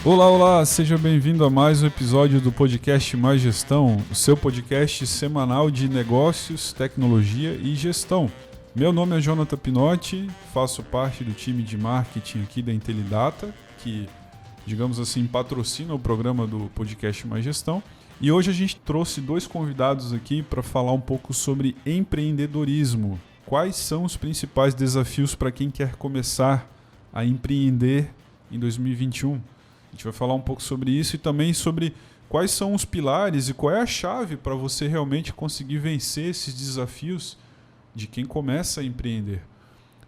Olá, olá, seja bem-vindo a mais um episódio do podcast Mais Gestão, o seu podcast semanal de negócios, tecnologia e gestão. Meu nome é Jonathan Pinotti, faço parte do time de marketing aqui da Intelidata, que, digamos assim, patrocina o programa do podcast Mais Gestão. E hoje a gente trouxe dois convidados aqui para falar um pouco sobre empreendedorismo. Quais são os principais desafios para quem quer começar a empreender em 2021? A gente vai falar um pouco sobre isso e também sobre quais são os pilares e qual é a chave para você realmente conseguir vencer esses desafios de quem começa a empreender.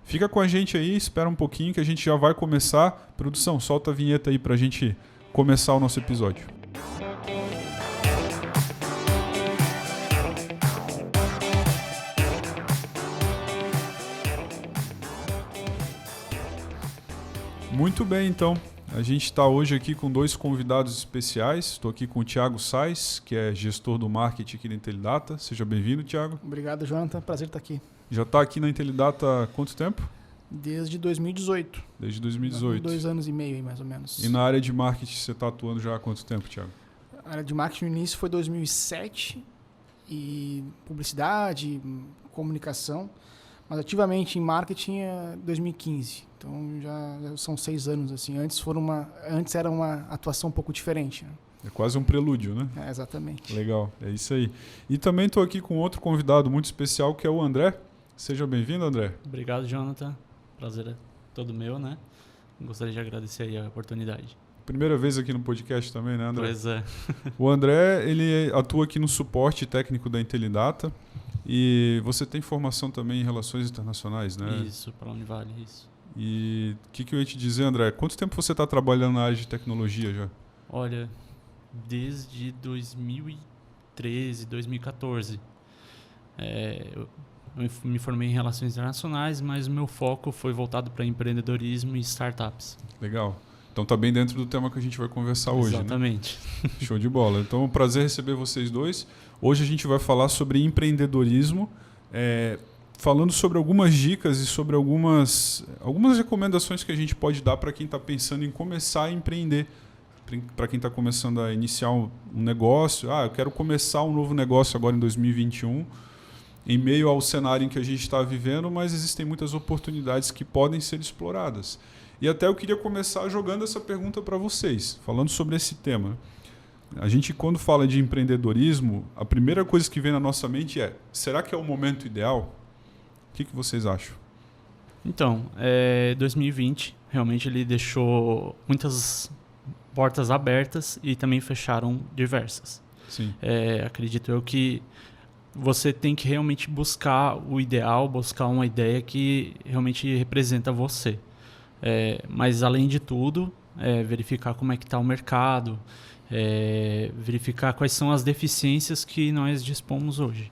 Fica com a gente aí, espera um pouquinho que a gente já vai começar. Produção, solta a vinheta aí para a gente começar o nosso episódio. Muito bem, então. A gente está hoje aqui com dois convidados especiais. Estou aqui com o Thiago Sais, que é gestor do marketing aqui na Intelidata. Seja bem-vindo, Thiago. Obrigado, Jonathan. Prazer estar aqui. Já está aqui na Intelidata há quanto tempo? Desde 2018. Desde 2018. 2 anos e meio, aí, mais ou menos. E na área de marketing você está atuando já há quanto tempo, Thiago? A área de marketing no início foi 2007 e publicidade, comunicação. Mas ativamente em marketing é 2015. Então já são 6 anos. Assim. Antes era uma atuação um pouco diferente. Né? É quase um prelúdio, né? É, exatamente. Legal, é isso aí. E também estou aqui com outro convidado muito especial, que é o André. Seja bem-vindo, André. Obrigado, Jonathan. Prazer é todo meu, né? Gostaria de agradecer aí a oportunidade. Primeira vez aqui no podcast também, né, André? Pois é. O André, ele atua aqui no suporte técnico da Intelidata. E você tem formação também em relações internacionais, né? Isso, para a Univale, isso. E o que eu ia te dizer, André? Quanto tempo você está trabalhando na área de tecnologia já? Olha, desde 2013, 2014. Eu me formei em relações internacionais, mas o meu foco foi voltado para empreendedorismo e startups. Legal. Então está bem dentro do tema que a gente vai conversar hoje, Exatamente. Né? Show de bola. Então é um prazer receber vocês dois. Hoje a gente vai falar sobre empreendedorismo, falando sobre algumas dicas e sobre algumas recomendações que a gente pode dar para quem está pensando em começar a empreender, para quem está começando a iniciar um negócio. Eu quero começar um novo negócio agora em 2021, em meio ao cenário em que a gente está vivendo, mas existem muitas oportunidades que podem ser exploradas. E até eu queria começar jogando essa pergunta para vocês, falando sobre esse tema. A gente, quando fala de empreendedorismo, a primeira coisa que vem na nossa mente é: será que é o momento ideal? O que vocês acham? Então, 2020 realmente ele deixou muitas portas abertas e também fecharam diversas. Sim. Acredito eu que você tem que realmente buscar o ideal, buscar uma ideia que realmente representa você. Mas, além de tudo, verificar como é que está o mercado, verificar quais são as deficiências que nós dispomos hoje.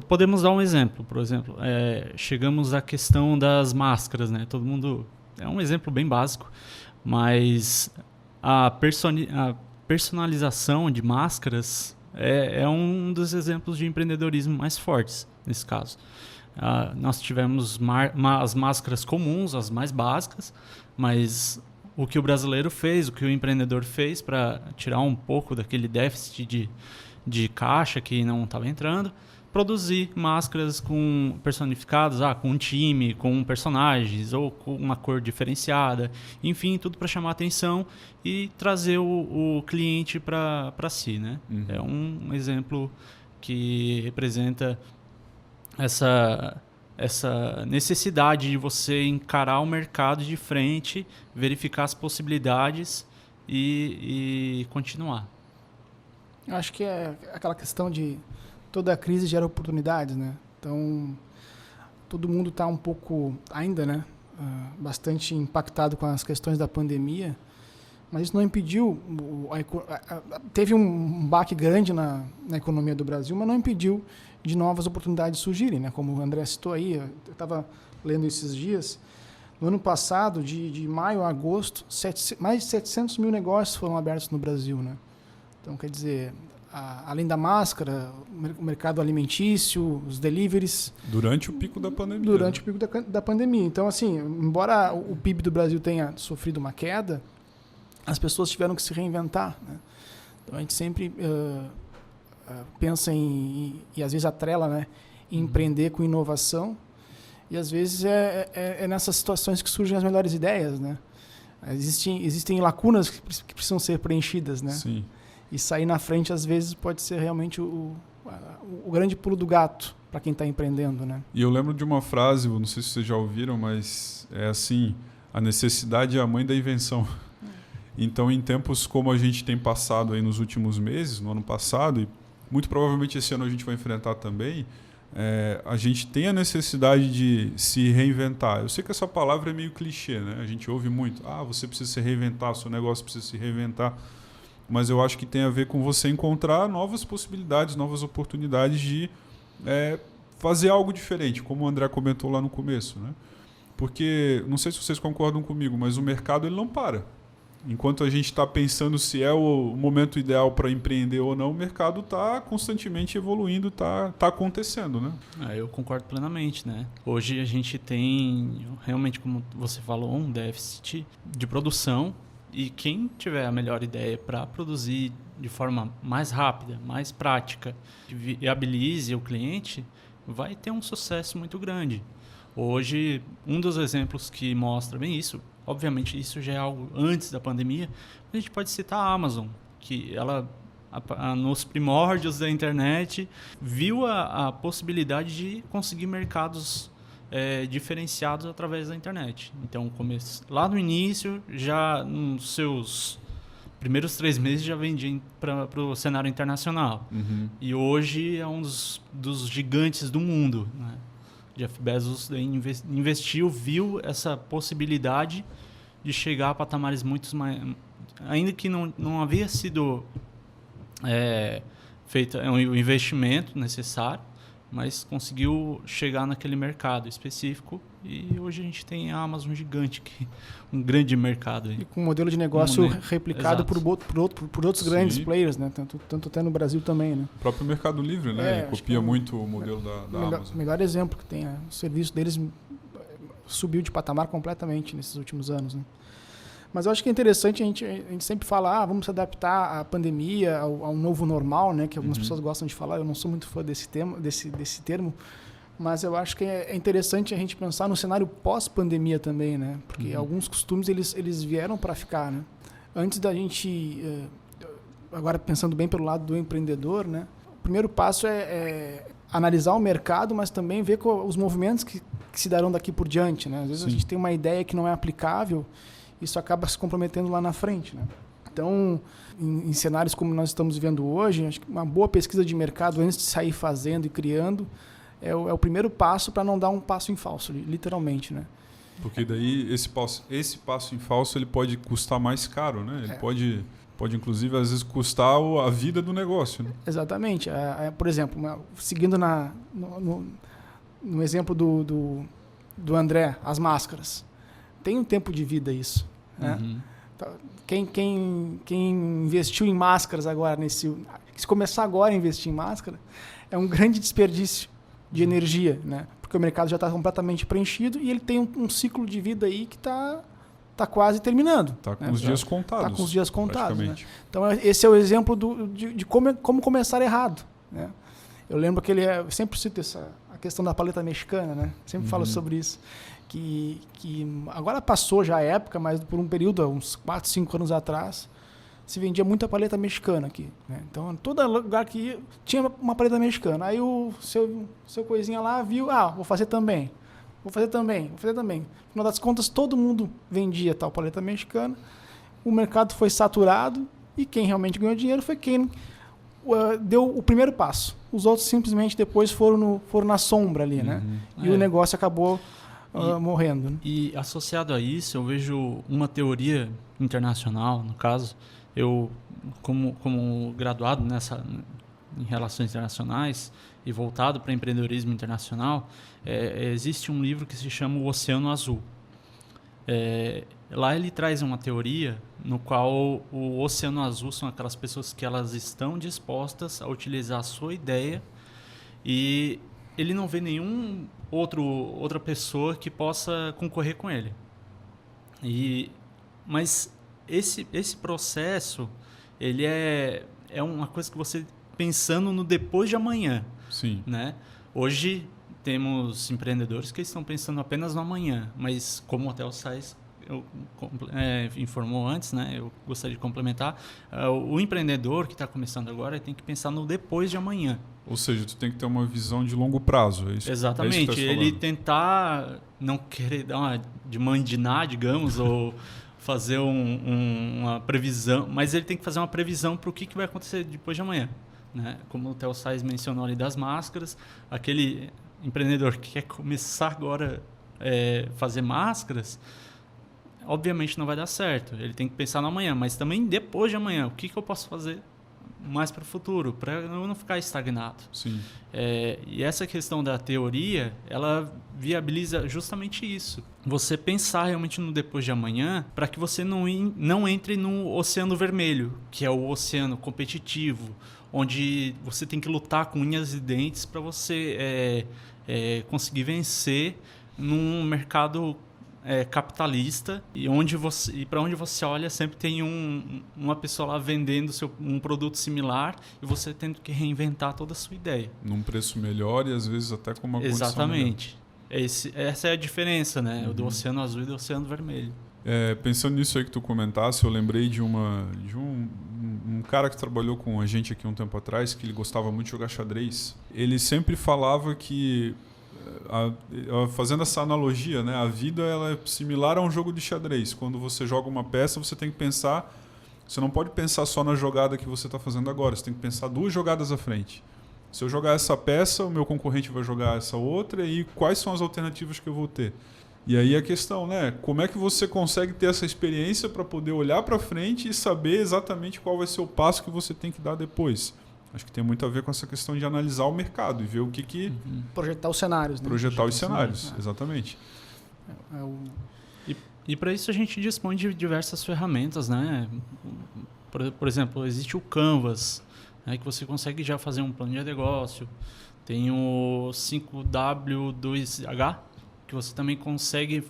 Podemos dar um exemplo, por exemplo, chegamos à questão das máscaras, né? Todo mundo, é um exemplo bem básico, mas a personalização de máscaras é um dos exemplos de empreendedorismo mais fortes nesse caso. Nós tivemos as máscaras comuns, as mais básicas, mas o que o brasileiro fez, o que o empreendedor fez para tirar um pouco daquele déficit de caixa que não estava entrando, produzir máscaras personificadas, com um time, com personagens ou com uma cor diferenciada, enfim, tudo para chamar atenção e trazer o cliente para si, né? Uhum. É um exemplo que representa essa necessidade de você encarar o mercado de frente, verificar as possibilidades e continuar. Eu acho que é aquela questão de toda crise gera oportunidades, né? Então, todo mundo está um pouco, ainda, né? Bastante impactado com as questões da pandemia, mas isso não impediu, teve um baque grande na economia do Brasil, mas não impediu de novas oportunidades surgirem, né? Como o André citou aí, eu estava lendo esses dias, no ano passado, de maio a agosto, mais de 700 mil negócios foram abertos no Brasil, né? Então, quer dizer, além da máscara, o mercado alimentício, os deliveries. Durante o pico da pandemia. Durante o pico da pandemia. Então, assim, embora o PIB do Brasil tenha sofrido uma queda, as pessoas tiveram que se reinventar, né? Então, a gente sempre pensa e às vezes atrela, né, em empreender com inovação. E às vezes é nessas situações que surgem as melhores ideias, né? Existem lacunas que precisam ser preenchidas, né? Sim. E sair na frente, às vezes, pode ser realmente o grande pulo do gato para quem está empreendendo, né? E eu lembro de uma frase, não sei se vocês já ouviram, mas é assim: a necessidade é a mãe da invenção. Então, em tempos como a gente tem passado aí nos últimos meses, no ano passado, e muito provavelmente esse ano a gente vai enfrentar também, a gente tem a necessidade de se reinventar. Eu sei que essa palavra é meio clichê, né? A gente ouve muito: você precisa se reinventar, seu negócio precisa se reinventar. Mas eu acho que tem a ver com você encontrar novas possibilidades, novas oportunidades de fazer algo diferente, como o André comentou lá no começo, né? Porque, não sei se vocês concordam comigo, mas o mercado ele não para. Enquanto a gente está pensando se é o momento ideal para empreender ou não, o mercado está constantemente evoluindo, está acontecendo, né? Eu concordo plenamente, né? Hoje a gente tem, realmente, como você falou, um déficit de produção, e quem tiver a melhor ideia para produzir de forma mais rápida, mais prática, que viabilize o cliente, vai ter um sucesso muito grande. Hoje, um dos exemplos que mostra bem isso, obviamente isso já é algo antes da pandemia, a gente pode citar a Amazon, que ela, nos primórdios da internet, viu a possibilidade de conseguir mercados diferenciados através da internet. Então, lá no início, já nos seus primeiros 3 meses, já vendia para o cenário internacional. Uhum. E hoje é um dos gigantes do mundo, né? Jeff Bezos investiu, viu essa possibilidade de chegar a patamares muito mais... Ainda que não havia sido feito um investimento necessário, mas conseguiu chegar naquele mercado específico, e hoje a gente tem a Amazon gigante, um grande mercado. E com um modelo de negócio replicado por outros grandes Sim. players, né? Tanto até no Brasil também, né? O próprio Mercado Livre, né? Ele copia muito o modelo da Amazon. O melhor exemplo que tem, o serviço deles subiu de patamar completamente nesses últimos anos, né? Mas eu acho que é interessante, a gente sempre fala, vamos se adaptar à pandemia, ao novo normal, né? Que algumas pessoas gostam de falar. Eu não sou muito fã desse termo, mas eu acho que é interessante a gente pensar no cenário pós-pandemia também, né? Porque alguns costumes eles vieram para ficar, né? Antes da gente, agora pensando bem pelo lado do empreendedor, né? O primeiro passo é analisar o mercado, mas também ver os movimentos que se darão daqui por diante, né? Às vezes a gente tem uma ideia que não é aplicável, isso acaba se comprometendo lá na frente, né? Então, em cenários como nós estamos vivendo hoje, acho que uma boa pesquisa de mercado antes de sair fazendo e criando é o primeiro passo para não dar um passo em falso, literalmente, né? Porque daí esse passo em falso ele pode custar mais caro, né? Ele pode inclusive às vezes custar a vida do negócio, né? Exatamente. Por exemplo, seguindo no exemplo do André, as máscaras. Tem um tempo de vida isso, né? Quem investiu em máscaras agora, se começar agora a investir em máscara, é um grande desperdício de energia, né? Porque o mercado já está completamente preenchido e ele tem um ciclo de vida aí que está quase terminando. Está com os dias contados. Está com os dias contados, né? Então, esse é o exemplo de como começar errado, né? Eu lembro que eu sempre cito a questão da paleta mexicana, né? Sempre falo sobre isso. Que agora passou já a época, mas por um período, uns 4, 5 anos atrás, se vendia muita paleta mexicana aqui, né? Então, todo lugar que ia, tinha uma paleta mexicana. Aí o seu coisinha lá viu, vou fazer também. No final das contas, todo mundo vendia tal paleta mexicana, o mercado foi saturado e quem realmente ganhou dinheiro foi quem deu o primeiro passo. Os outros simplesmente depois foram na sombra ali, né? E o negócio acabou morrendo, né? E associado a isso, eu vejo uma teoria internacional, no caso, eu como graduado em relações internacionais e voltado para empreendedorismo internacional, existe um livro que se chama O Oceano Azul. Lá ele traz uma teoria no qual o Oceano Azul são aquelas pessoas que elas estão dispostas a utilizar a sua ideia e ele não vê outra pessoa que possa concorrer com ele. Mas esse processo, ele é uma coisa que você pensando no depois de amanhã. Sim. Né? Hoje temos empreendedores que estão pensando apenas no amanhã, mas como o Hotel Sais informou antes, né? Eu gostaria de complementar, o empreendedor que está começando agora tem que pensar no depois de amanhã. Ou seja, tu tem que ter uma visão de longo prazo. É isso, exatamente. É isso que tu tá ele tentar não querer dar uma de mandinar, digamos, ou fazer uma previsão, mas ele tem que fazer uma previsão para o que vai acontecer depois de amanhã. Né? Como o Theo Sais mencionou ali das máscaras, aquele empreendedor que quer começar agora a fazer máscaras, obviamente não vai dar certo. Ele tem que pensar no amanhã, mas também depois de amanhã, o que eu posso fazer mais para o futuro, para eu não ficar estagnado. Sim. E essa questão da teoria, ela viabiliza justamente isso. Você pensar realmente no depois de amanhã para que você não entre no oceano vermelho, que é o oceano competitivo, onde você tem que lutar com unhas e dentes para você conseguir vencer num mercado capitalista e para onde você olha sempre tem uma pessoa lá vendendo um produto similar e você tendo que reinventar toda a sua ideia. Num preço melhor e às vezes até com uma condição exatamente. Essa é a diferença, né? Do Oceano Azul e do Oceano Vermelho. Pensando nisso aí que tu comentasse, eu lembrei de um cara que trabalhou com a gente aqui um tempo atrás, que ele gostava muito de jogar xadrez. Ele sempre falava que, fazendo essa analogia, né, a vida ela é similar a um jogo de xadrez. Quando você joga uma peça, você tem que pensar... Você não pode pensar só na jogada que você está fazendo agora, você tem que pensar 2 jogadas à frente. Se eu jogar essa peça, o meu concorrente vai jogar essa outra e quais são as alternativas que eu vou ter? E aí a questão, né? Como é que você consegue ter essa experiência para poder olhar para frente e saber exatamente qual vai ser o passo que você tem que dar depois? Acho que tem muito a ver com essa questão de analisar o mercado e ver o que... Projetar os cenários, né? Projetar os cenários, exatamente. E para isso a gente dispõe de diversas ferramentas, né? Por exemplo, existe o Canvas, né, que você consegue já fazer um plano de negócio. Tem o 5W2H, que você também consegue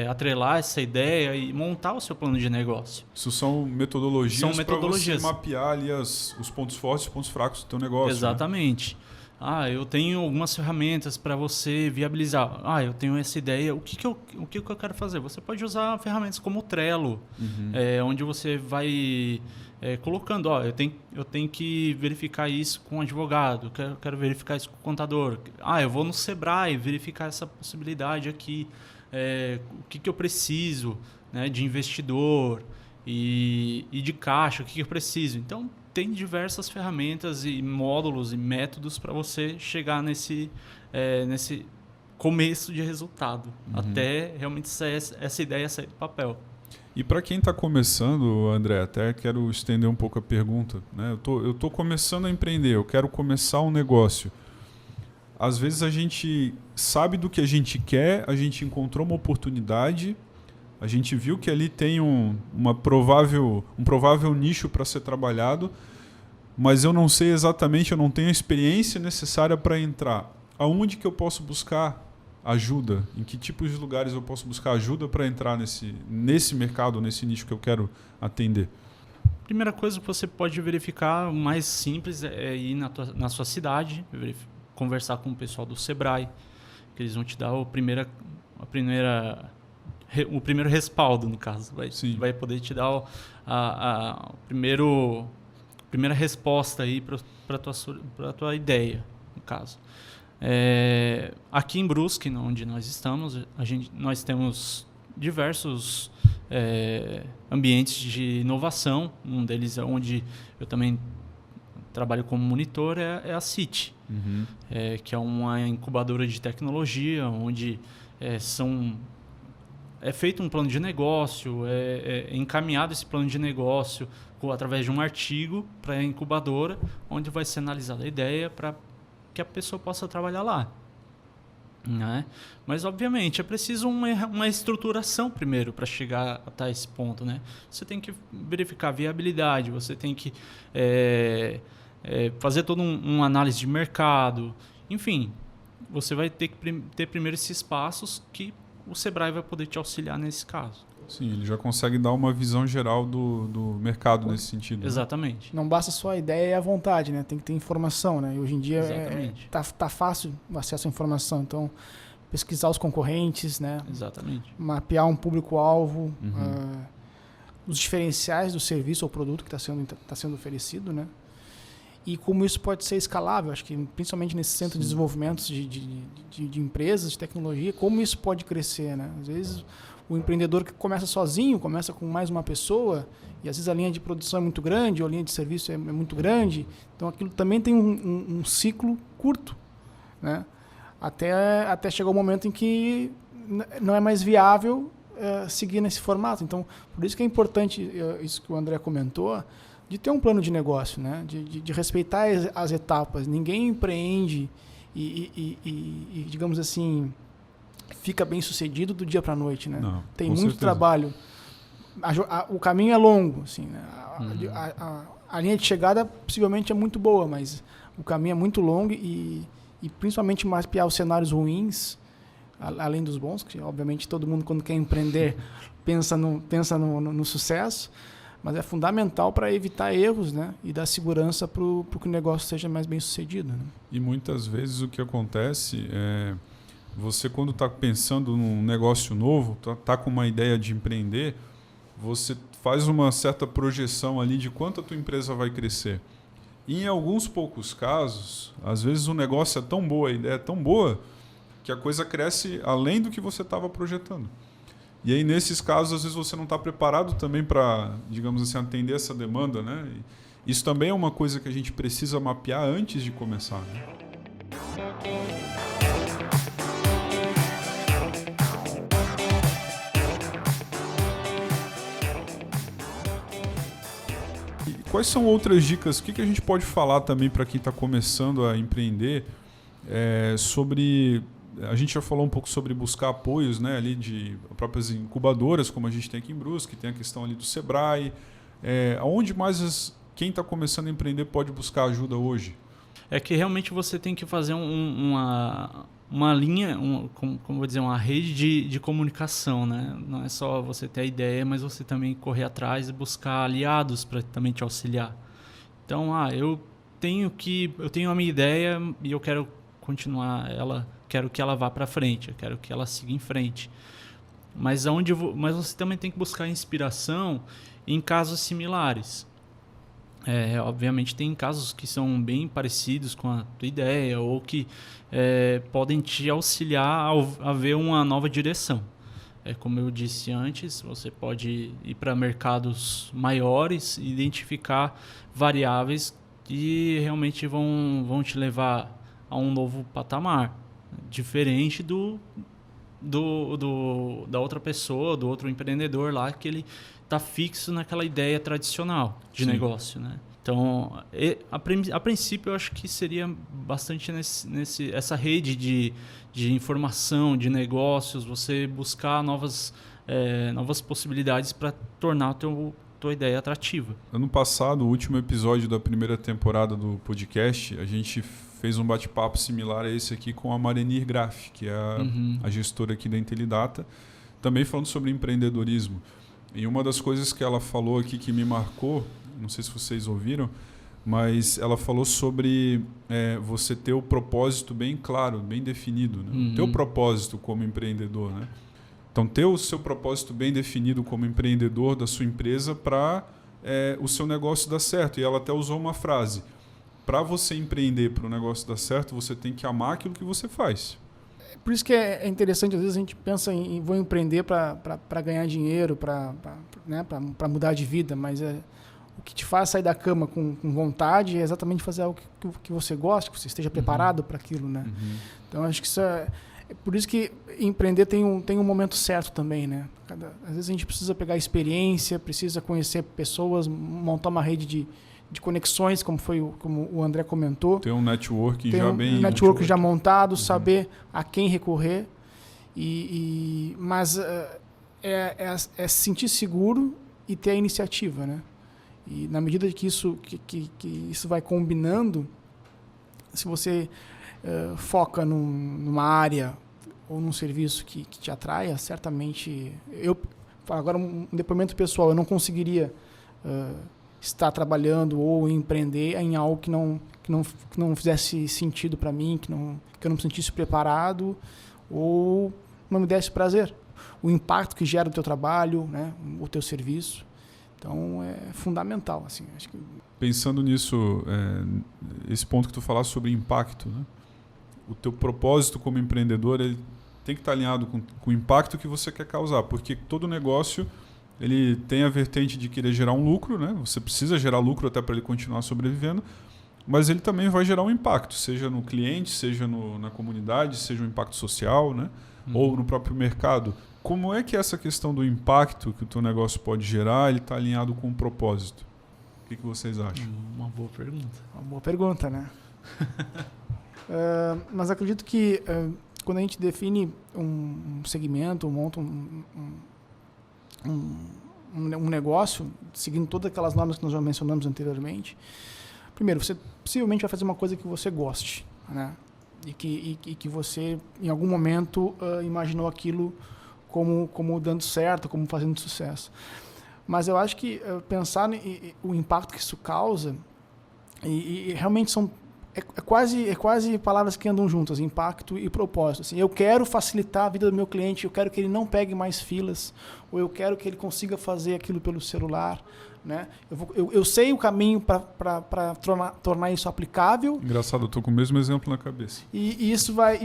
atrelar essa ideia e montar o seu plano de negócio. Isso são metodologias para você mapear ali os pontos fortes e os pontos fracos do teu negócio. Exatamente. Né? Eu tenho algumas ferramentas para você viabilizar. Eu tenho essa ideia. O que eu quero fazer? Você pode usar ferramentas como o Trello, onde você vai colocando, eu tenho que verificar isso com o advogado, quero verificar isso com o contador. Eu vou no Sebrae verificar essa possibilidade aqui. O que eu preciso, né, de investidor e de caixa, o que eu preciso. Então, tem diversas ferramentas e módulos e métodos para você chegar nesse começo de resultado, até realmente essa ideia sair do papel. E para quem está começando, André, até quero estender um pouco a pergunta. Né? Eu tô começando a empreender, eu quero começar um negócio. Às vezes a gente sabe do que a gente quer, a gente encontrou uma oportunidade, a gente viu que ali tem um provável nicho para ser trabalhado, mas eu não sei exatamente, eu não tenho a experiência necessária para entrar. Aonde que eu posso buscar ajuda? Em que tipos de lugares eu posso buscar ajuda para entrar nesse mercado, nesse nicho que eu quero atender? Primeira coisa que você pode verificar, o mais simples, é ir na sua cidade, conversar com o pessoal do Sebrae, que eles vão te dar o primeiro respaldo, no caso. Vai poder te dar a primeira resposta aí para a tua ideia, no caso. Aqui em Brusque, onde nós estamos, nós temos diversos ambientes de inovação. Um deles é onde eu também trabalho como monitor, é a CIT, que é uma incubadora de tecnologia, onde é feito um plano de negócio, é encaminhado esse plano de negócio através de um artigo para a incubadora, onde vai ser analisada a ideia para que a pessoa possa trabalhar lá. né? Mas, obviamente, é preciso uma estruturação primeiro para chegar até esse ponto, né? Você tem que verificar a viabilidade, você tem que fazer toda uma análise de mercado. Enfim, você vai ter que ter primeiro esses passos que o Sebrae vai poder te auxiliar nesse caso. Sim, ele já consegue dar uma visão geral do mercado nesse sentido. Exatamente. Não basta só a ideia e a vontade, né? Tem que ter informação, né? E hoje em dia tá fácil o acesso à informação. Então, pesquisar os concorrentes, né? Exatamente. Mapear um público-alvo, os diferenciais do serviço ou produto que está sendo oferecido, né? E como isso pode ser escalável, acho que principalmente nesse centro de desenvolvimento de empresas, de tecnologia, como isso pode crescer, né? Às vezes o empreendedor que começa sozinho, começa com mais uma pessoa, e às vezes a linha de produção é muito grande, ou a linha de serviço é muito grande, então aquilo também tem um ciclo curto, né? Até chegar o momento em que não é mais viável seguir nesse formato. Então, por isso que é importante, isso que o André comentou, de ter um plano de negócio, né? De respeitar as etapas. Ninguém empreende e, digamos assim, fica bem sucedido do dia para a noite, né? Não, tem muito certeza. Trabalho. O caminho é longo, assim, né? A linha de chegada possivelmente é muito boa, mas o caminho é muito longo e principalmente mapear os cenários ruins, além dos bons, que obviamente todo mundo quando quer empreender pensa no sucesso, mas é fundamental para evitar erros, né? E dar segurança para que o negócio seja mais bem sucedido, né? E muitas vezes o que acontece é você, quando está pensando num negócio novo, está com uma ideia de empreender, você faz uma certa projeção ali de quanto a tua empresa vai crescer. E em alguns poucos casos, às vezes o negócio é tão boa, a ideia é tão boa, que a coisa cresce além do que você estava projetando. E aí, nesses casos, às vezes você não está preparado também para, digamos assim, atender essa demanda, né? E isso também é uma coisa que a gente precisa mapear antes de começar, né? Quais são outras dicas? O que a gente pode falar também para quem está começando a empreender sobre... A gente já falou um pouco sobre buscar apoios, né, ali de próprias incubadoras, como a gente tem aqui em Brusque, tem a questão ali do Sebrae. Aonde mais quem está começando a empreender pode buscar ajuda hoje? É que realmente você tem que fazer uma linha, como vou dizer, uma rede de comunicação, né? Não é só você ter a ideia, mas você também correr atrás e buscar aliados para também te auxiliar. Então, eu tenho a minha ideia e eu quero continuar ela, quero que ela vá para frente, eu quero que ela siga em frente. Mas você também tem que buscar inspiração em casos similares. Obviamente tem casos que são bem parecidos com a tua ideia ou que podem te auxiliar a ver uma nova direção. Como eu disse antes, você pode ir para mercados maiores e identificar variáveis que realmente vão te levar a um novo patamar, diferente da outra pessoa, do outro empreendedor lá, que ele está fixo naquela ideia tradicional de negócio, né? Então, a princípio, eu acho que seria bastante essa rede de informação, de negócios, você buscar novas possibilidades para tornar a tua ideia atrativa. Ano passado, o último episódio da primeira temporada do podcast, a gente fez um bate-papo similar a esse aqui com a Marenir Graff, que é a gestora aqui da Intelidata, também falando sobre empreendedorismo. E uma das coisas que ela falou aqui que me marcou, não sei se vocês ouviram, mas ela falou sobre você ter o propósito bem claro, bem definido, né? O teu propósito como empreendedor, né? Então, ter o seu propósito bem definido como empreendedor da sua empresa para o seu negócio dar certo. E ela até usou uma frase: para você empreender, para o negócio dar certo, você tem que amar aquilo que você faz. Por isso que é interessante, às vezes a gente pensa em vou empreender para ganhar dinheiro, para mudar de vida, mas o que te faz sair da cama com vontade é exatamente fazer algo que você gosta, que você esteja preparado para aquilo, né? Então, acho que isso é por isso que empreender tem um momento certo também, né? Às vezes a gente precisa pegar experiência, precisa conhecer pessoas, montar uma rede de de conexões, como o André comentou. Ter um networking ter já um bem... network já montado, saber a quem recorrer. Mas é se sentir seguro e ter a iniciativa, né? E na medida que isso vai combinando, se você foca numa área ou num serviço que te atraia, certamente... Agora, um depoimento pessoal, eu não conseguiria estar trabalhando ou empreender em algo que não fizesse sentido para mim, que eu não me sentisse preparado ou não me desse prazer. O impacto que gera o teu trabalho, né, o teu serviço. Então, é fundamental. Assim, acho que... Pensando nisso, esse ponto que tu falaste sobre impacto, né? O teu propósito como empreendedor, ele tem que estar alinhado com o impacto que você quer causar, porque todo negócio ele tem a vertente de querer gerar um lucro, né? Você precisa gerar lucro até para ele continuar sobrevivendo, mas ele também vai gerar um impacto, seja no cliente, seja na comunidade, seja um impacto social, né? Ou no próprio mercado. Como é que essa questão do impacto que o teu negócio pode gerar, ele está alinhado com o propósito? O que vocês acham? Uma boa pergunta. Uma boa pergunta, né? Mas acredito que quando a gente define um segmento, monta um negócio, seguindo todas aquelas normas que nós já mencionamos anteriormente, primeiro, você possivelmente vai fazer uma coisa que você goste, né? E que você, em algum momento, imaginou aquilo como dando certo, como fazendo sucesso. Mas eu acho que pensar o impacto que isso causa, e realmente é quase palavras que andam juntas, impacto e propósito. Assim, eu quero facilitar a vida do meu cliente, eu quero que ele não pegue mais filas, ou eu quero que ele consiga fazer aquilo pelo celular. Né? Eu sei o caminho para tornar isso aplicável. Engraçado, eu estou com o mesmo exemplo na cabeça. E isso vai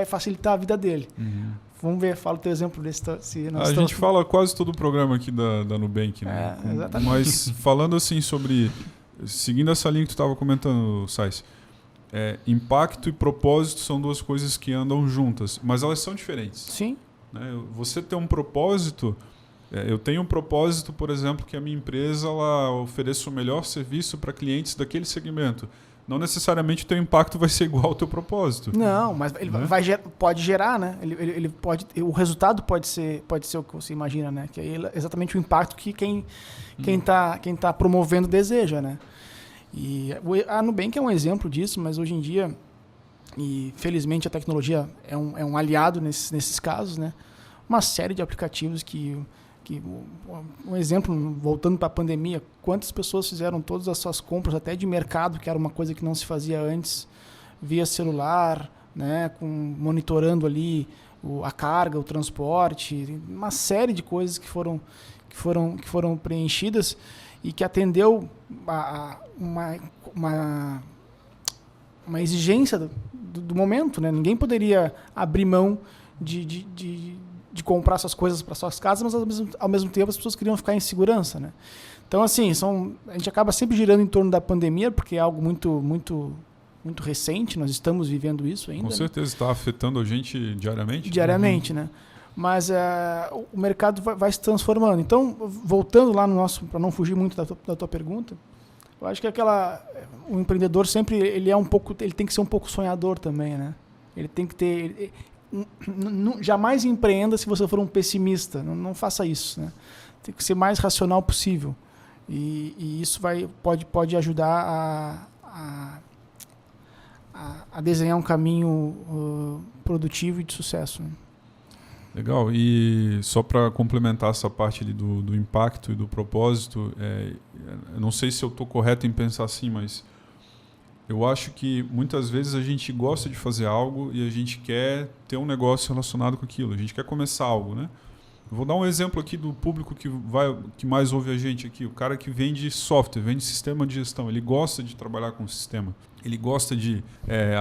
facilitar a vida dele. Uhum. Vamos ver, fala o teu exemplo desse. A gente fala quase todo o programa aqui da Nubank, né? Exatamente. Mas falando assim sobre... Seguindo essa linha que tu estava comentando, Sais, impacto e propósito são duas coisas que andam juntas, mas elas são diferentes. Sim. Né? Você tem um propósito... Eu tenho um propósito, por exemplo, que a minha empresa ela ofereça o melhor serviço para clientes daquele segmento. Não necessariamente o teu impacto vai ser igual ao teu propósito. Não, mas ele pode gerar, né? Ele pode, o resultado pode ser o que você imagina, né? Que é exatamente o impacto que quem tá promovendo deseja, né? E a Nubank é um exemplo disso, mas hoje em dia, e felizmente a tecnologia é um aliado nesses casos, né? Uma série de aplicativos um exemplo, voltando para a pandemia, quantas pessoas fizeram todas as suas compras, até de mercado, que era uma coisa que não se fazia antes, via celular, né, monitorando ali a carga, o transporte, uma série de coisas que foram preenchidas e que atendeu a uma exigência do momento, né? Ninguém poderia abrir mão de comprar suas coisas para suas casas, mas ao mesmo tempo as pessoas queriam ficar em segurança, né? Então, assim, a gente acaba sempre girando em torno da pandemia, porque é algo muito, muito, muito recente, nós estamos vivendo isso ainda. Com certeza, está afetando a gente diariamente. Diariamente, né? Mas o mercado vai se transformando. Então, voltando lá para não fugir muito da tua pergunta, eu acho que o empreendedor sempre ele tem que ser um pouco sonhador também, né? Ele tem que ter... jamais empreenda se você for um pessimista. Não faça isso, né? Tem que ser mais racional possível. E isso pode ajudar a desenhar um caminho produtivo e de sucesso, né? Legal. E só para complementar essa parte ali do impacto e do propósito, eu não sei se eu estou correto em pensar assim, mas eu acho que muitas vezes a gente gosta de fazer algo e a gente quer ter um negócio relacionado com aquilo. A gente quer começar algo, né? Eu vou dar um exemplo aqui do público que mais ouve a gente aqui. O cara que vende software, vende sistema de gestão. Ele gosta de trabalhar com sistema. Ele gosta de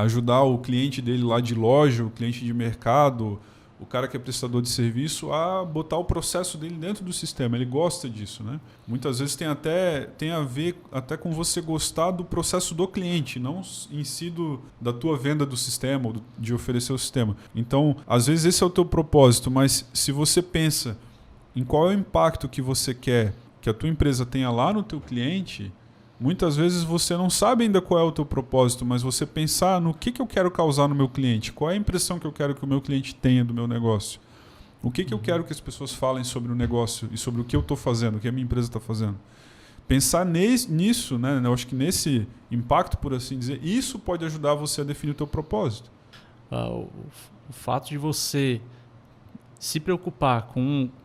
ajudar o cliente dele lá de loja, o cliente de mercado, o cara que é prestador de serviço a botar o processo dele dentro do sistema. Ele gosta disso, né? Muitas vezes tem a ver até com você gostar do processo do cliente, não em si da tua venda do sistema ou de oferecer o sistema. Então, às vezes esse é o teu propósito, mas se você pensa em qual é o impacto que você quer que a tua empresa tenha lá no teu cliente, muitas vezes você não sabe ainda qual é o teu propósito, mas você pensar no que eu quero causar no meu cliente, qual é a impressão que eu quero que o meu cliente tenha do meu negócio, o que eu quero que as pessoas falem sobre o negócio e sobre o que eu estou fazendo, o que a minha empresa está fazendo. Pensar nisso, né? Eu acho que nesse impacto, por assim dizer, isso pode ajudar você a definir o teu propósito. O fato de você se preocupar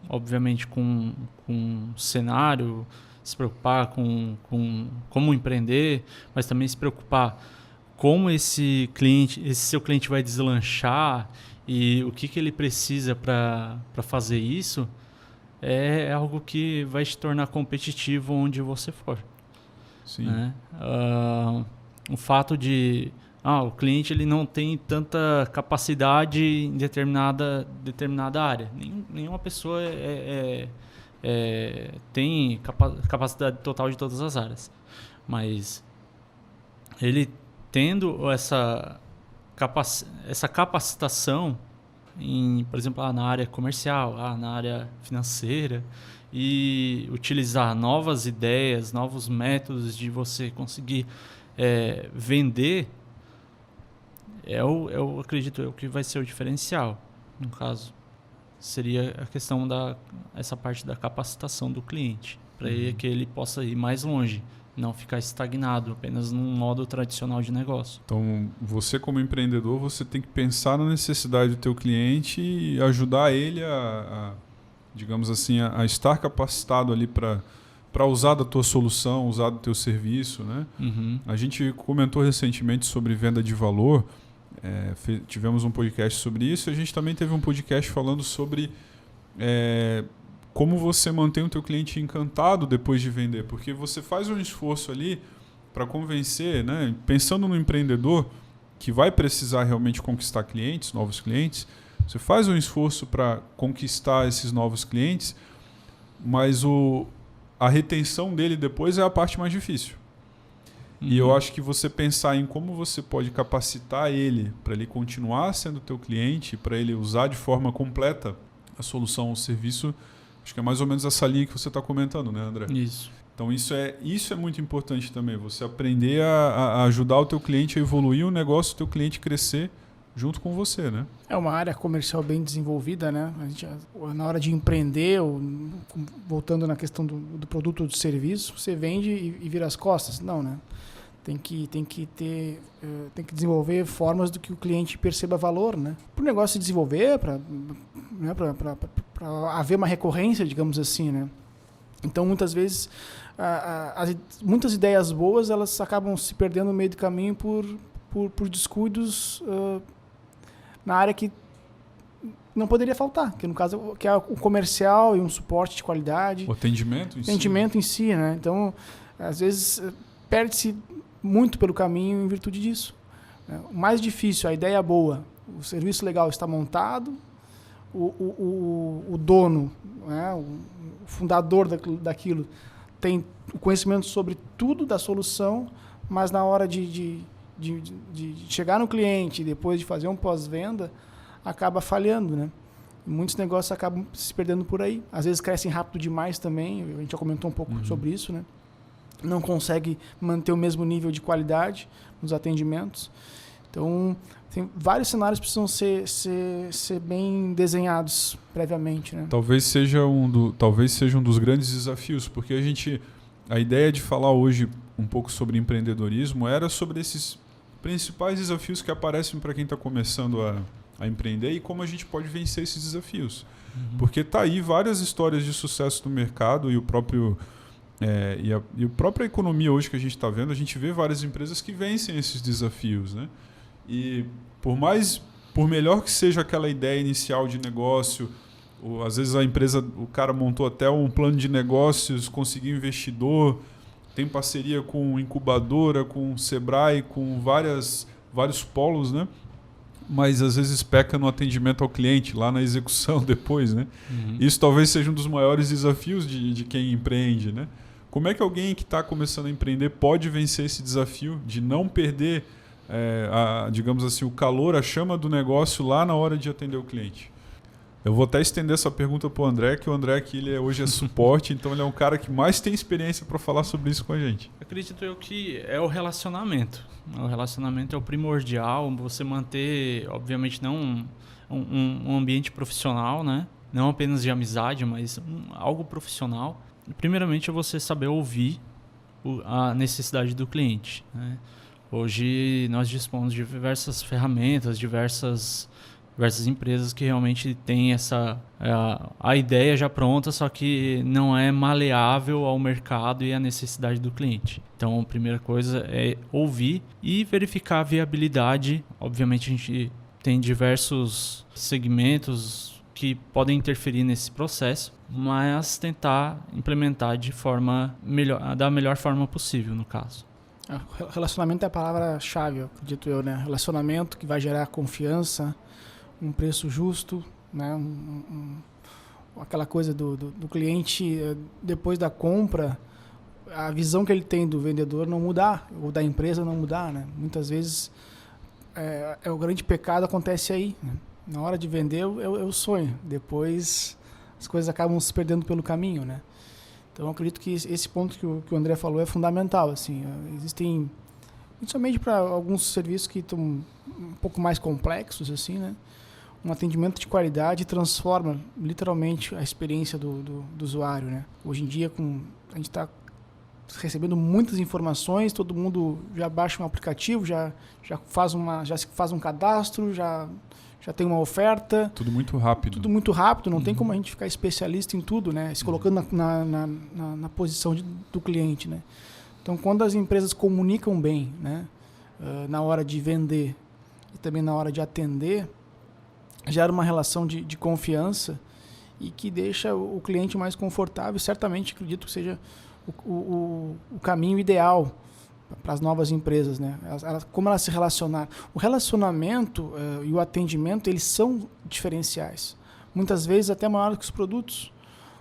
obviamente, com cenário, se preocupar com como empreender, mas também se preocupar como esse seu cliente vai deslanchar e o que ele precisa para fazer isso, é algo que vai te tornar competitivo onde você for. Sim. Né? O fato de o cliente ele não tem tanta capacidade em determinada área. Nenhuma pessoa tem capacidade total de todas as áreas. Mas ele tendo essa capacitação, por exemplo, na área comercial, na área financeira, e utilizar novas ideias, novos métodos de você conseguir vender, eu acredito que vai ser o diferencial. No caso, seria a questão essa parte da capacitação do cliente, para que ele possa ir mais longe, não ficar estagnado apenas num modo tradicional de negócio. Então, você como empreendedor, você tem que pensar na necessidade do teu cliente e ajudar ele digamos assim, a estar capacitado ali para usar da tua solução, usar do teu serviço, né? A gente comentou recentemente sobre venda de valor, tivemos um podcast sobre isso, e a gente também teve um podcast falando sobre como você mantém o teu cliente encantado depois de vender, porque você faz um esforço ali para convencer, né? Pensando no empreendedor que vai precisar realmente conquistar clientes, novos clientes, você faz um esforço para conquistar esses novos clientes, mas a retenção dele depois é a parte mais difícil. E eu acho que você pensar em como você pode capacitar ele para ele continuar sendo teu cliente, para ele usar de forma completa a solução ou o serviço, acho que é mais ou menos essa linha que você está comentando, né, André? Isso. Então isso é muito importante também, você aprender a ajudar o teu cliente a evoluir o negócio, o teu cliente crescer junto com você, né? É uma área comercial bem desenvolvida, né? A gente, na hora de empreender, voltando na questão do produto ou do serviço, você vende e vira as costas. Não, né? Tem que desenvolver formas do que o cliente perceba valor, né? Para o negócio se desenvolver, para haver uma recorrência, digamos assim, né? Então, muitas vezes, muitas ideias boas, elas acabam se perdendo no meio do caminho por descuidos na área que não poderia faltar, que no caso que é o comercial e um suporte de qualidade. O atendimento em si, né? Então, às vezes, perde-se muito pelo caminho em virtude disso. O mais difícil, a ideia boa, o serviço legal está montado, o dono, né, o fundador daquilo tem o conhecimento sobre tudo da solução, mas na hora de chegar no cliente e depois de fazer um pós-venda, acaba falhando, né? Muitos negócios acabam se perdendo por aí. Às vezes crescem rápido demais também, a gente já comentou um pouco sobre isso, né? Não consegue manter o mesmo nível de qualidade nos atendimentos. Então, tem vários cenários que precisam ser bem desenhados previamente, né? Talvez seja um dos grandes desafios, porque a ideia de falar hoje um pouco sobre empreendedorismo era sobre esses principais desafios que aparecem para quem está começando a empreender e como a gente pode vencer esses desafios. Porque está aí várias histórias de sucesso no mercado e a própria economia hoje que a gente está vendo, a gente vê várias empresas que vencem esses desafios, né? E por melhor que seja aquela ideia inicial de negócio, às vezes o cara montou até um plano de negócios, conseguiu investidor, tem parceria com incubadora, com Sebrae, com vários polos, né? Mas às vezes peca no atendimento ao cliente, lá na execução depois, né? Isso talvez seja um dos maiores desafios de quem empreende, né? Como é que alguém que está começando a empreender pode vencer esse desafio de não perder, digamos assim, o calor, a chama do negócio lá na hora de atender o cliente? Eu vou até estender essa pergunta para o André, que o André aqui hoje é suporte, então ele é um cara que mais tem experiência para falar sobre isso com a gente. Acredito eu que é o relacionamento. O relacionamento é o primordial, você manter, obviamente, não um ambiente profissional, né? Não apenas de amizade, mas algo profissional. Primeiramente é você saber ouvir a necessidade do cliente, né? Hoje nós dispomos de diversas ferramentas, diversas empresas que realmente têm a ideia já pronta, só que não é maleável ao mercado e à necessidade do cliente. Então, a primeira coisa é ouvir e verificar a viabilidade. Obviamente, a gente tem diversos segmentos que podem interferir nesse processo, mas tentar implementar da melhor forma possível, no caso. Relacionamento é a palavra-chave, acredito eu, né? Relacionamento que vai gerar confiança, um preço justo, né? Aquela coisa do cliente, depois da compra, a visão que ele tem do vendedor não mudar, ou da empresa não mudar, né? Muitas vezes o grande pecado acontece aí, né? Na hora de vender é o sonho, depois as coisas acabam se perdendo pelo caminho, né? Então, eu acredito que esse ponto que o André falou é fundamental. Assim, existem, principalmente para alguns serviços que estão um pouco mais complexos, assim, né? Um atendimento de qualidade transforma literalmente a experiência do usuário, né? Hoje em dia, a gente está recebendo muitas informações, todo mundo já baixa um aplicativo, já faz um cadastro, já tem uma oferta. Tudo muito rápido. Tudo muito rápido, não tem como a gente ficar especialista em tudo, né? Se colocando na posição do cliente, né? Então, quando as empresas comunicam bem, né? Na hora de vender e também na hora de atender, gera uma relação de confiança e que deixa o cliente mais confortável. Certamente, acredito que seja o caminho ideal para as novas empresas, né? Como elas se relacionar. O relacionamento e o atendimento, eles são diferenciais. Muitas vezes até maiores que os produtos.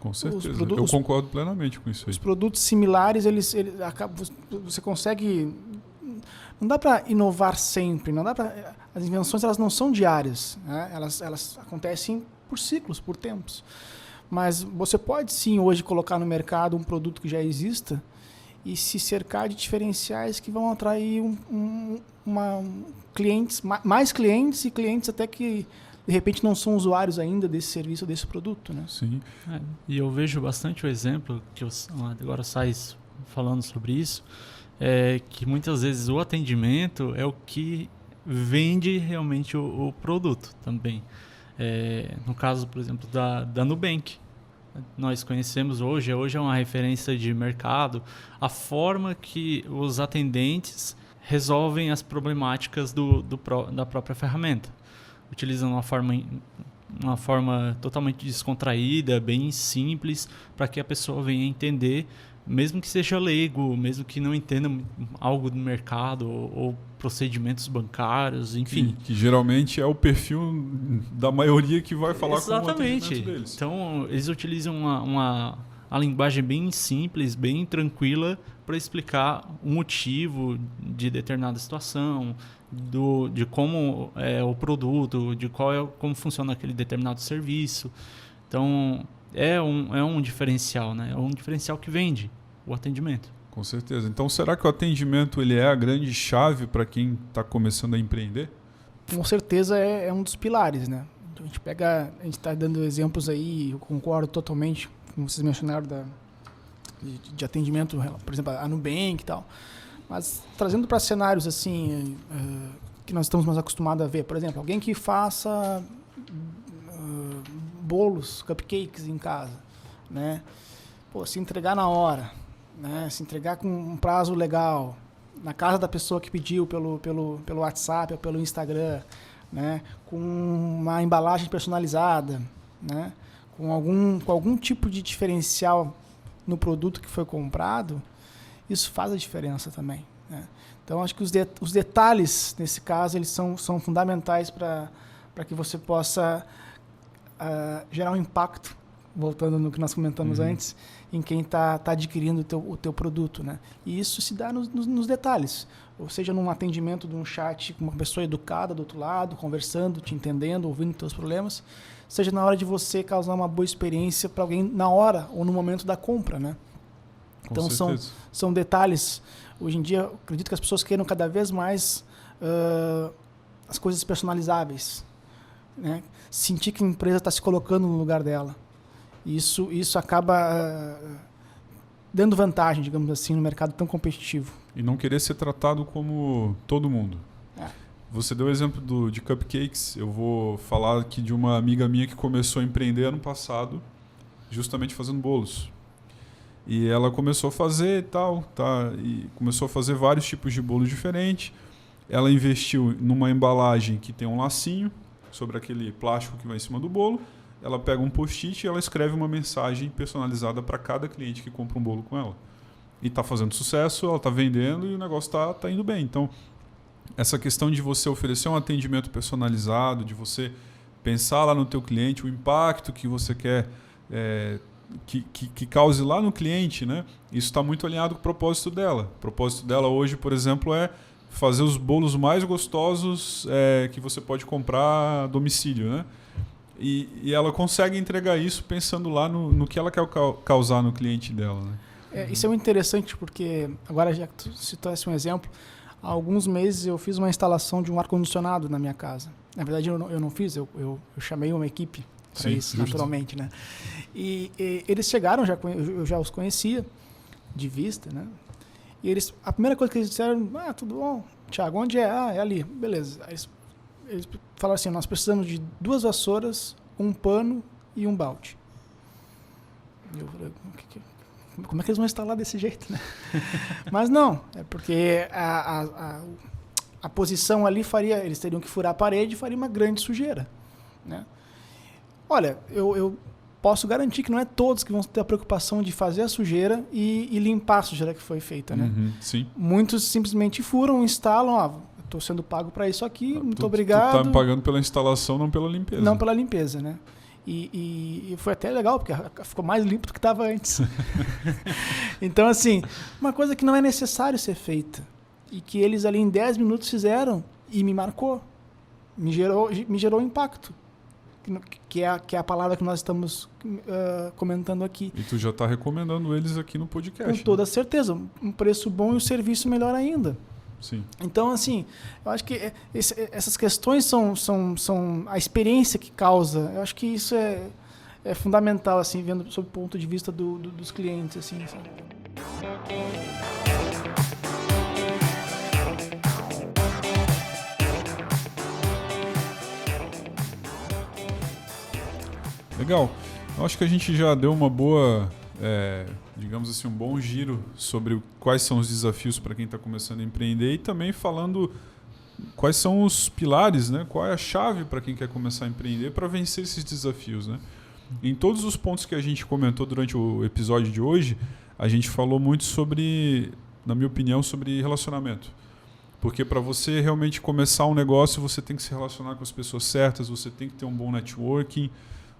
Com certeza. Eu concordo plenamente com isso aí. Os produtos similares, você consegue... Não dá para inovar sempre. Não dá para... As invenções, elas não são diárias, né? Elas acontecem por ciclos, por tempos. Mas você pode sim hoje colocar no mercado um produto que já exista e se cercar de diferenciais que vão atrair mais clientes e clientes até que de repente não são usuários ainda desse serviço ou desse produto, né? Sim. E eu vejo bastante o exemplo que agora sais falando sobre isso, que muitas vezes o atendimento é o que vende realmente o produto também. No caso, por exemplo, da Nubank. Nós conhecemos hoje é uma referência de mercado, a forma que os atendentes resolvem as problemáticas da própria ferramenta. Utilizam uma forma totalmente descontraída, bem simples, para que a pessoa venha entender, mesmo que seja leigo, mesmo que não entenda algo do mercado ou procedimentos bancários, enfim. Que geralmente é o perfil da maioria que vai falar com o atendimento deles. Então, eles utilizam a linguagem bem simples, bem tranquila, para explicar o motivo de determinada situação, de como é o produto, como funciona aquele determinado serviço. Então, é um diferencial, né? É um diferencial que vende o atendimento. Com certeza. Então, será que o atendimento ele é a grande chave para quem está começando a empreender? Com certeza é um dos pilares, né? A gente está dando exemplos aí, eu concordo totalmente, como vocês mencionaram, de atendimento, por exemplo, a Nubank e tal. Mas trazendo para cenários assim, que nós estamos mais acostumados a ver, por exemplo, alguém que faça bolos, cupcakes em casa, né? Pô, se entregar na hora, né? Se entregar com um prazo legal, na casa da pessoa que pediu pelo WhatsApp ou pelo Instagram, né? Com uma embalagem personalizada, né? Com algum tipo de diferencial no produto que foi comprado, isso faz a diferença também, né? Então, acho que os detalhes, nesse caso, eles são fundamentais para que você possa gerar um impacto voltando no que nós comentamos antes, em quem está adquirindo o teu produto, né? E isso se dá nos detalhes, ou seja, num atendimento de um chat com uma pessoa educada do outro lado, conversando, te entendendo, ouvindo teus problemas, seja na hora de você causar uma boa experiência para alguém na hora ou no momento da compra, né? Então são detalhes. Hoje em dia, eu acredito que as pessoas queiram cada vez mais as coisas personalizáveis, né? Sentir que a empresa está se colocando no lugar dela. Isso acaba dando vantagem, digamos assim, no mercado tão competitivo. E não querer ser tratado como todo mundo. Você deu o exemplo de cupcakes. Eu vou falar aqui de uma amiga minha que começou a empreender ano passado, justamente fazendo bolos. E ela começou a fazer e tal, e começou a fazer vários tipos de bolos diferentes. Ela investiu numa embalagem que tem um lacinho sobre aquele plástico que vai em cima do bolo. Ela pega um post-it e ela escreve uma mensagem personalizada para cada cliente que compra um bolo com ela. E está fazendo sucesso, ela está vendendo e o negócio está indo bem. Então, essa questão de você oferecer um atendimento personalizado, de você pensar lá no teu cliente, o impacto que você quer que cause lá no cliente, né? Isso está muito alinhado com o propósito dela. O propósito dela hoje, por exemplo, é fazer os bolos mais gostosos que você pode comprar a domicílio, né? E ela consegue entregar isso pensando lá no que ela quer causar no cliente dela, né? Isso é muito interessante porque, agora já que tu citasse um exemplo, há alguns meses eu fiz uma instalação de um ar-condicionado na minha casa. Na verdade, eu não fiz, eu chamei uma equipe para isso, naturalmente, né? E eles chegaram, eu já os conhecia de vista, né? E a primeira coisa que eles disseram, tudo bom, Thiago, onde é? É ali, beleza. Eles falaram assim, nós precisamos de 2 vassouras, um pano e um balde. Eu falei, como é que eles vão instalar desse jeito, né? Mas não, é porque a posição ali eles teriam que furar a parede e faria uma grande sujeira, né? Olha, eu posso garantir que não é todos que vão ter a preocupação de fazer a sujeira e limpar a sujeira que foi feita, né? Sim. Muitos simplesmente furam, instalam, estou sendo pago para isso aqui, muito obrigado. Tu está me pagando pela instalação, não pela limpeza. Não pela limpeza, né? E foi até legal, porque ficou mais limpo do que estava antes. Então, assim, uma coisa que não é necessário ser feita e que eles ali em 10 minutos fizeram e me marcou, me gerou impacto, que é a palavra que nós estamos comentando aqui. E tu já está recomendando eles aqui no podcast. Com toda certeza, um preço bom e o serviço melhor ainda. Sim. Então, assim, eu acho que essas questões são a experiência que causa. Eu acho que isso é fundamental, assim, vendo sob o ponto de vista dos clientes, assim, sabe? Legal. Eu acho que a gente já deu uma boa, digamos assim, um bom giro sobre quais são os desafios para quem está começando a empreender e também falando quais são os pilares, né? Qual é a chave para quem quer começar a empreender para vencer esses desafios, né? Em todos os pontos que a gente comentou durante o episódio de hoje, a gente falou muito sobre, na minha opinião, sobre relacionamento. Porque para você realmente começar um negócio, você tem que se relacionar com as pessoas certas, você tem que ter um bom networking,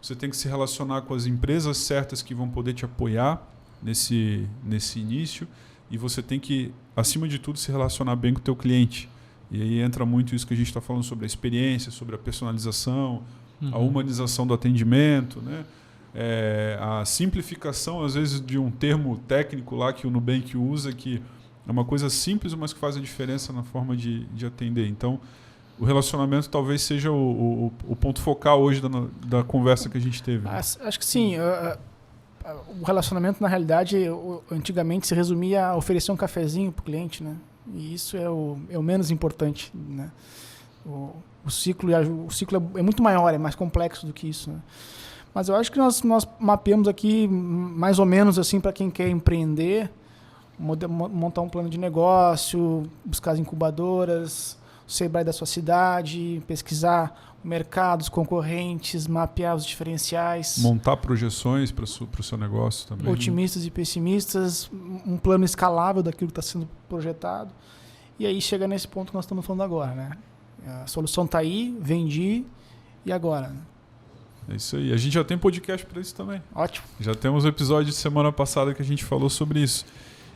você tem que se relacionar com as empresas certas que vão poder te apoiar nesse início e você tem que, acima de tudo, se relacionar bem com o teu cliente. E aí entra muito isso que a gente está falando sobre a experiência, sobre a personalização, a humanização do atendimento, né? A simplificação, às vezes, de um termo técnico lá que o Nubank usa, que é uma coisa simples, mas que faz a diferença na forma de atender. Então, o relacionamento talvez seja o ponto focal hoje da conversa que a gente teve. Acho que sim. O relacionamento, na realidade, antigamente se resumia a oferecer um cafezinho para o cliente, né? E isso é o menos importante, né? O ciclo é muito maior, é mais complexo do que isso, né? Mas eu acho que nós mapeamos aqui mais ou menos assim para quem quer empreender, montar um plano de negócio, buscar as incubadoras, o Sebrae da sua cidade, pesquisar o mercado, os concorrentes, mapear os diferenciais. Montar projeções para o seu negócio também. Otimistas e pessimistas, um plano escalável daquilo que está sendo projetado. E aí chega nesse ponto que nós estamos falando agora, né? A solução está aí, vendi, e agora? É isso aí. A gente já tem podcast para isso também. Ótimo. Já temos o episódio de semana passada que a gente falou sobre isso.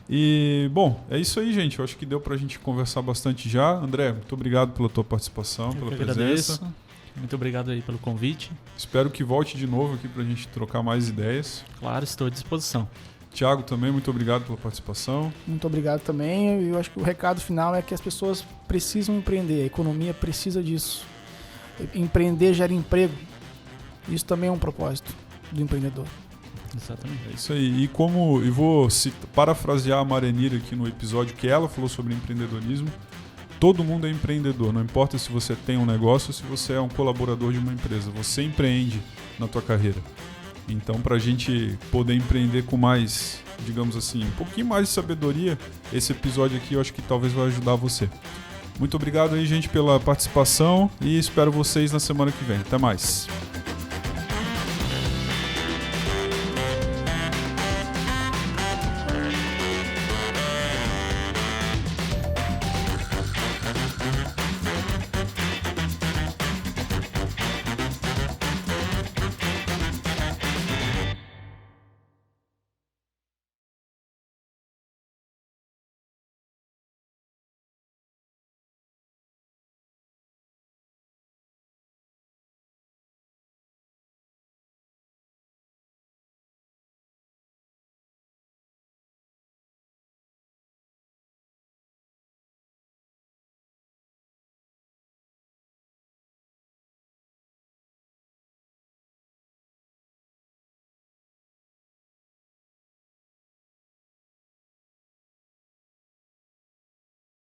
E, bom, é isso aí, gente. Eu acho que deu pra gente conversar bastante já. André, muito obrigado pela tua participação, pela presença. Agradeço. Muito obrigado aí pelo convite. Espero que volte de novo aqui pra gente trocar mais ideias. Claro, estou à disposição. Tiago, também, muito obrigado pela participação. Muito obrigado também. Eu acho que o recado final é que as pessoas precisam empreender. A economia precisa disso. Empreender gera emprego. Isso também é um propósito do empreendedor. Exatamente. É isso aí. E vou parafrasear a Marenira aqui no episódio que ela falou sobre empreendedorismo. Todo mundo é empreendedor, não importa se você tem um negócio ou se você é um colaborador de uma empresa. Você empreende na tua carreira. Então, para a gente poder empreender com mais, digamos assim, um pouquinho mais de sabedoria, esse episódio aqui eu acho que talvez vai ajudar você. Muito obrigado aí, gente, pela participação e espero vocês na semana que vem. Até mais.